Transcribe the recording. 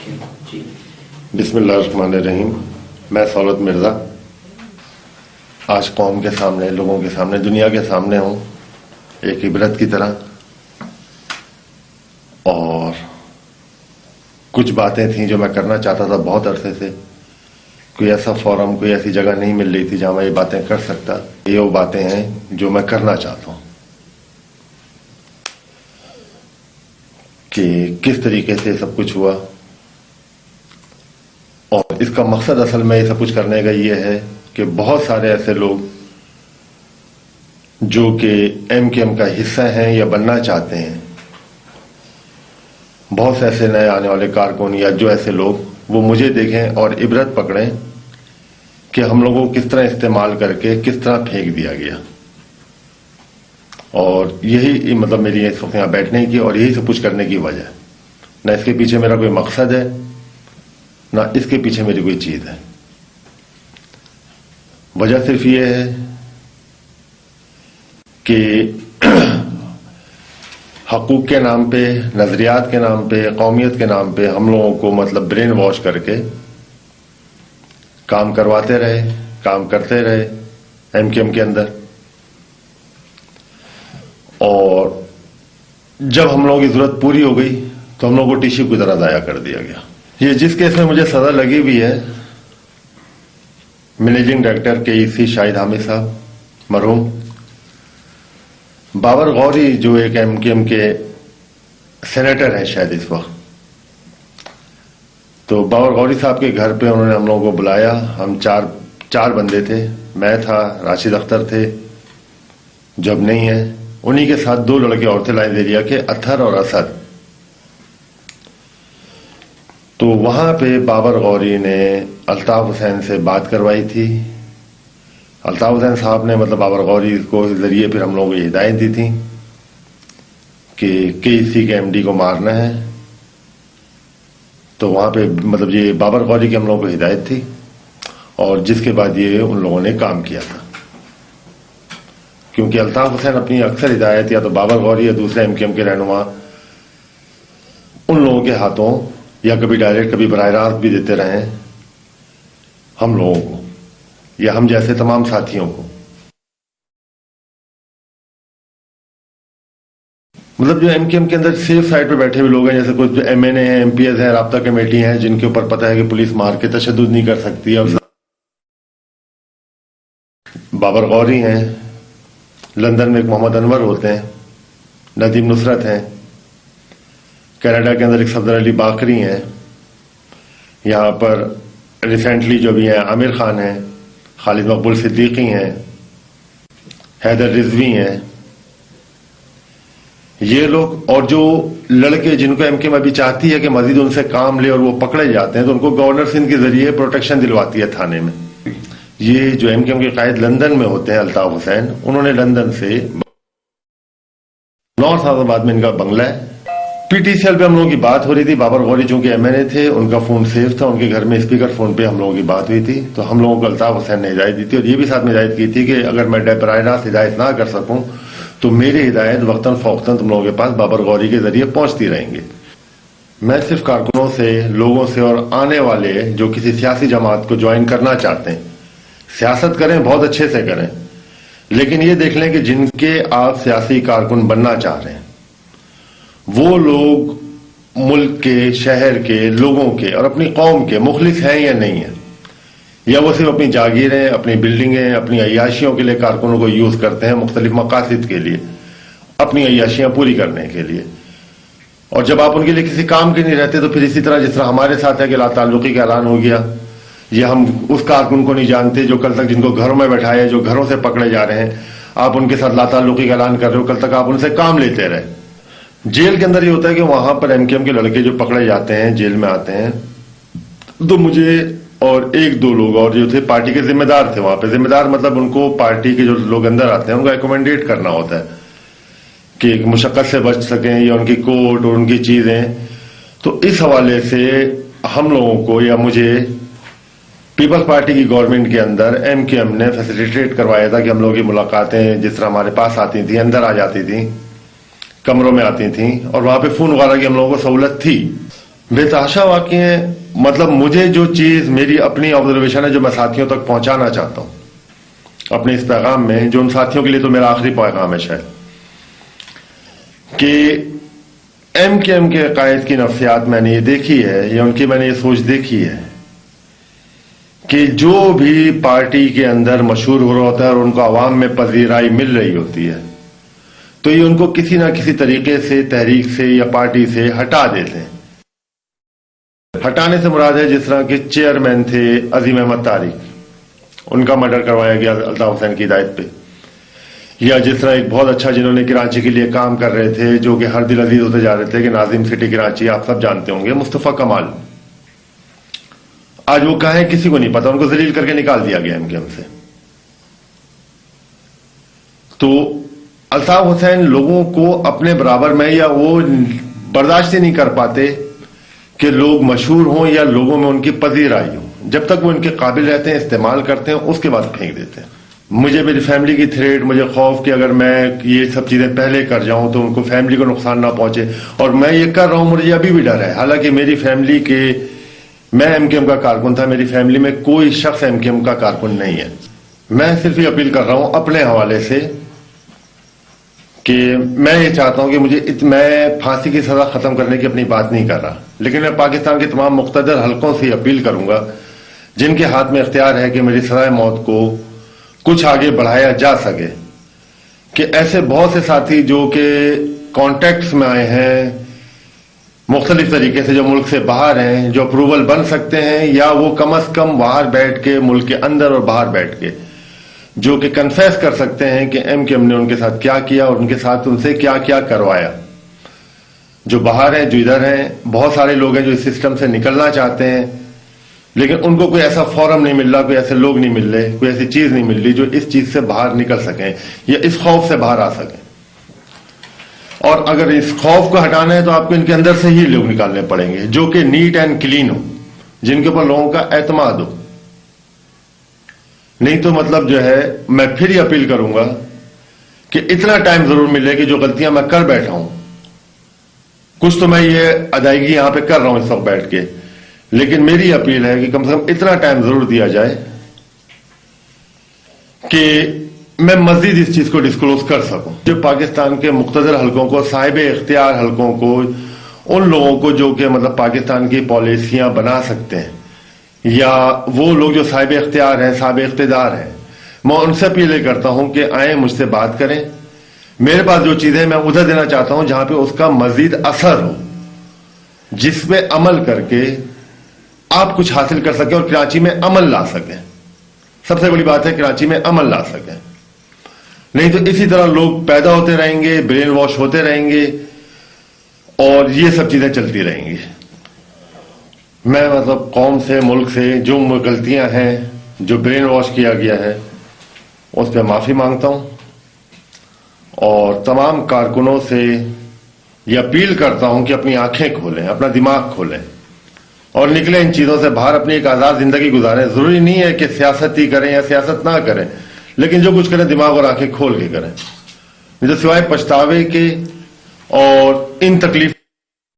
बिस्मिल्लाहिर्रहमानिर्रहीम। मैं सौलत मिर्ज़ा आज कौम के सामने, लोगों के सामने, दुनिया के सामने हूँ एक इबरत की तरह। और कुछ बातें थीं जो मैं करना चाहता था बहुत अरसे से। कोई ऐसा फोरम, कोई ऐसी जगह नहीं मिल रही थी जहां मैं ये बातें कर सकता। ये वो बातें हैं जो मैं करना चाहता हूँ कि किस तरीके से सब कुछ हुआ। और इसका मकसद असल में ये सब कुछ करने का ये है कि बहुत सारे ऐसे लोग जो कि एमकेएम का हिस्सा हैं या बनना चाहते हैं, बहुत से ऐसे नए आने वाले कारकुन या जो ऐसे लोग, वो मुझे देखें और इबरत पकड़ें कि हम लोगों को किस तरह इस्तेमाल करके किस तरह फेंक दिया गया। और यही मतलब मेरी इस वक्त यहाँ बैठने की और यही सब कुछ करने की वजह। न इसके पीछे मेरा कोई मकसद है, ना इसके पीछे मेरी कोई चीज है। वजह सिर्फ ये है कि हकूक के नाम पे, नजरियात के नाम पे, कौमियत के नाम पे हम लोगों को मतलब ब्रेन वॉश करके काम करवाते रहे, काम करते रहे एमकेएम के अंदर। और जब हम लोगों की जरूरत पूरी हो गई तो हम लोगों को टिश्यू की तरह जाया कर दिया गया। ये जिस केस में मुझे सजा लगी हुई है, managing director KEC Shahid Hamid साहब मरहूम, बाबर गौरी जो एक एमकेएम के सेनेटर हैं शायद इस वक्त, तो बाबर गौरी साहब के घर पे उन्होंने हम लोगों को बुलाया। हम चार बंदे थे, मैं था, राशिद अख्तर थे जो अब नहीं है, उन्हीं के साथ दो लड़के और थे लाइन एरिया के, अत्थर और असद। तो वहां पे बाबर गौरी ने अल्ताफ हुसैन से बात करवाई थी। अल्ताफ हुसैन साहब ने मतलब बाबर गौरी को जरिए फिर हम लोगों को हिदायत दी थी कि केईसी के एमडी को मारना है। तो वहां पे मतलब ये बाबर गौरी की हम लोगों को हिदायत थी और जिसके बाद ये उन लोगों ने काम किया था। क्योंकि अल्ताफ हुसैन अपनी अक्सर हिदायत या तो बाबर गौरी या दूसरे एमकेएम के रहनुमा उन लोगों के हाथों या कभी डायरेक्ट कभी बराह रास्त भी देते रहे हम लोगों को या हम जैसे तमाम साथियों को। मतलब जो एमकेएम के अंदर सेफ साइड पे बैठे हुए लोग हैं, जैसे कुछ एमएनए हैं, एमपीएस हैं, राब्ता कमेटी हैं, जिनके ऊपर पता है कि पुलिस मार के तशद्दुद नहीं कर सकती। अब बाबर गौरी हैं, लंदन में एक मोहम्मद अनवर होते हैं, नदीम नुसरत हैं, कनाडा के अंदर एक सफदर अली बाकरी हैं, यहाँ पर रिसेंटली जो भी हैं आमिर खान हैं, खालिद मकबूल सिद्दीकी हैं, हैदर रिजवी हैं, ये लोग। और जो लड़के जिनको एमकेएम अभी चाहती है कि मजीद उनसे काम ले और वो पकड़े जाते हैं तो उनको गवर्नर सिंध के जरिए प्रोटेक्शन दिलवाती है थाने में। ये जो एमकेएम के कायद लंदन में होते हैं अल्ताफ हुसैन, उन्होंने लंदन से नॉर्थ आबाद में इनका बंगला है। पीटीसीएल पे हम लोगों की बात हो रही थी। बाबर गौरी चूंकि एमएनए थे, उनका फोन सेफ था, उनके घर में स्पीकर फोन पे हम लोगों की बात हुई थी। तो हम लोगों को अल्ताफ हुसैन ने हिदायत दी थी और ये भी साथ में हिदायत की थी कि अगर मैं बराह रास्त हिदायत ना कर सकूं तो मेरी हिदायत वक्तन फौक्तन तुम लोगों के पास बाबर गौरी के जरिए पहुंचती रहेंगे। मैं सिर्फ कारकुनों से, लोगों से और आने वाले जो किसी सियासी जमात को ज्वाइन करना चाहते हैं, सियासत करें, बहुत अच्छे से करें, लेकिन ये देख लें कि जिनके आप सियासी कारकुन बनना चाह रहे हैं वो लोग मुल्क के, शहर के, लोगों के और अपनी कौम के मुखलिस हैं या नहीं है, या वो सिर्फ अपनी जागीरें, अपनी बिल्डिंगें, अपनी अय्याशियों के लिए कारकुनों को यूज करते हैं, मुख्तलिफ मकासद के लिए, अपनी अय्याशियां पूरी करने के लिए। और जब आप उनके लिए किसी काम के नहीं रहते तो फिर इसी तरह जिस तरह हमारे साथ है कि लाताल्लुकी का ऐलान हो गया, या हम उस कारकुन को नहीं जानते जो कल तक जिनको घरों में बैठाए, जो घरों से पकड़े जा रहे हैं, आप उनके साथ लाताल्लुकी का ऐलान कर रहे हो, कल तक आप उनसे काम लेते रहे। जेल के अंदर ये होता है कि वहां पर एमकेएम के लड़के जो पकड़े जाते हैं, जेल में आते हैं, तो मुझे और एक दो लोग और जो थे पार्टी के जिम्मेदार थे वहां पे। जिम्मेदार मतलब उनको पार्टी के जो लोग अंदर आते हैं उनको एकोमोडेट करना होता है कि मुशक्कत से बच सकें या उनकी कोर्ट और उनकी चीजें। तो इस हवाले से हम लोगों को या मुझे पीपल्स पार्टी की गवर्नमेंट के अंदर एमकेएम ने फैसिलिटेट करवाया था कि हम लोगों की मुलाकातें जिस तरह हमारे पास आती थी, अंदर आ जाती थी, कमरों में आती थी और वहां पे फोन वगैरह की हम लोगों को सहूलत थी। बेतहाशा वाकई है। मतलब मुझे जो चीज मेरी अपनी ऑब्जर्वेशन है जो मैं साथियों तक पहुंचाना चाहता हूं अपने इस पैगाम में, जो उन साथियों के लिए तो मेरा आखिरी पैगाम है शायद, कि एमकेएम के कायद की नफ्सियात मैंने ये देखी है या उनकी मैंने ये सोच देखी है कि जो भी पार्टी के अंदर मशहूर हो रहा होता है और उनको आवाम में पजीराई मिल रही होती है तो ये उनको किसी ना किसी तरीके से तहरीक से या पार्टी से हटा देते हैं। हटाने से मुराद है जिस तरह के चेयरमैन थे अजीम अहमद तारिक, उनका मर्डर करवाया गया अल्ताफ हुसैन की हिदायत पे, या जिस तरह एक बहुत अच्छा जिन्होंने कराची के लिए काम कर रहे थे जो कि हर दिल अजीज होते जा रहे थे कि नाजिम सिटी कराची, आप सब जानते होंगे, मुस्तफा कमाल। आज वो कहाँ है किसी को नहीं पता, उनको जलील करके निकाल दिया गया एमकेएम से। तो अल्ताफ हुसैन लोगों को अपने बराबर में, या वो बर्दाश्त ही नहीं कर पाते कि लोग मशहूर हों या लोगों में उनकी पजीराई हो। जब तक वो इनके काबिल रहते हैं इस्तेमाल करते हैं, उसके बाद फेंक देते हैं। मुझे मेरी फैमिली की थ्रेट, मुझे खौफ कि अगर मैं ये सब चीजें पहले कर जाऊं तो उनको फैमिली को नुकसान ना पहुंचे, और मैं ये कर रहा हूं मुझे अभी भी डर है। हालांकि मेरी फैमिली के, मैं एमकेएम का कारकुन था, मेरी फैमिली में कोई शख्स एमकेएम का कारकुन नहीं है। मैं सिर्फ ये अपील कर रहा हूं अपने हवाले से कि मैं ये चाहता हूं कि मैं फांसी की सजा खत्म करने की अपनी बात नहीं कर रहा, लेकिन मैं पाकिस्तान के तमाम मुख्तदर हलकों से अपील करूंगा जिनके हाथ में इख्तियार है कि मेरी सजाए मौत को कुछ आगे बढ़ाया जा सके, कि ऐसे बहुत से साथी जो कि कॉन्टैक्ट्स में आए हैं मुख्तलिफ तरीके से, जो मुल्क से बाहर हैं, जो अप्रूवल बन सकते हैं, या वो कम अज कम बाहर बैठ के, मुल्क के अंदर और बाहर बैठ के, जो कि कन्फेस कर सकते हैं कि एमकेएम ने उनके साथ क्या किया और उनके साथ उनसे क्या क्या करवाया। जो बाहर हैं, जो इधर हैं, बहुत सारे लोग हैं जो इस सिस्टम से निकलना चाहते हैं, लेकिन उनको कोई ऐसा फॉरम नहीं मिल रहा, कोई ऐसे लोग नहीं मिल रहे, कोई ऐसी चीज नहीं मिल रही जो इस चीज से बाहर निकल सकें या इस खौफ से बाहर आ सकें। और अगर इस खौफ को हटाना है तो आपको इनके अंदर से ही लोग निकालने पड़ेंगे जो कि नीट एंड क्लीन हो, जिनके ऊपर लोगों का एतमाद हो। नहीं तो मतलब जो है, मैं फिर ही अपील करूंगा कि इतना टाइम जरूर मिले कि जो गलतियां मैं कर बैठा हूं, कुछ तो मैं ये अदायगी यहां पे कर रहा हूं इस वक्त बैठ के, लेकिन मेरी अपील है कि कम से कम इतना टाइम जरूर दिया जाए कि मैं मजीद इस चीज को डिस्क्लोज कर सकूं। जो पाकिस्तान के मुख्तदर हलकों को, साहिब इख्तियार हलकों को, उन लोगों को जो कि मतलब पाकिस्तान की पॉलिसियां बना सकते हैं, या वो लोग जो साहिब इख्तियार हैं, साहिब इख्तिदार हैं, मैं उनसे अपील करता हूं कि आए मुझसे बात करें। मेरे पास जो चीजें मैं उधर देना चाहता हूं जहां पे उसका मजीद असर हो, जिसपे अमल करके आप कुछ हासिल कर सकें और कराची में अमल ला सकें। सबसे बड़ी बात है कराची में अमल ला सकें। नहीं तो इसी तरह लोग पैदा होते रहेंगे, ब्रेन वॉश होते रहेंगे और ये सब चीजें चलती रहेंगी। मैं मतलब कौम से, मुल्क से जो गलतियां हैं, जो ब्रेन वॉश किया गया है, उस पर माफी मांगता हूं और तमाम कारकुनों से यह अपील करता हूं कि अपनी आंखें खोलें, अपना दिमाग खोलें और निकलें इन चीजों से बाहर, अपनी एक आजाद जिंदगी गुजारें। जरूरी नहीं है कि सियासत ही करें या सियासत ना करें, लेकिन जो कुछ करें दिमाग और आंखें खोल के करें, नहीं तो सिवाय पछतावे के और इन तकलीफ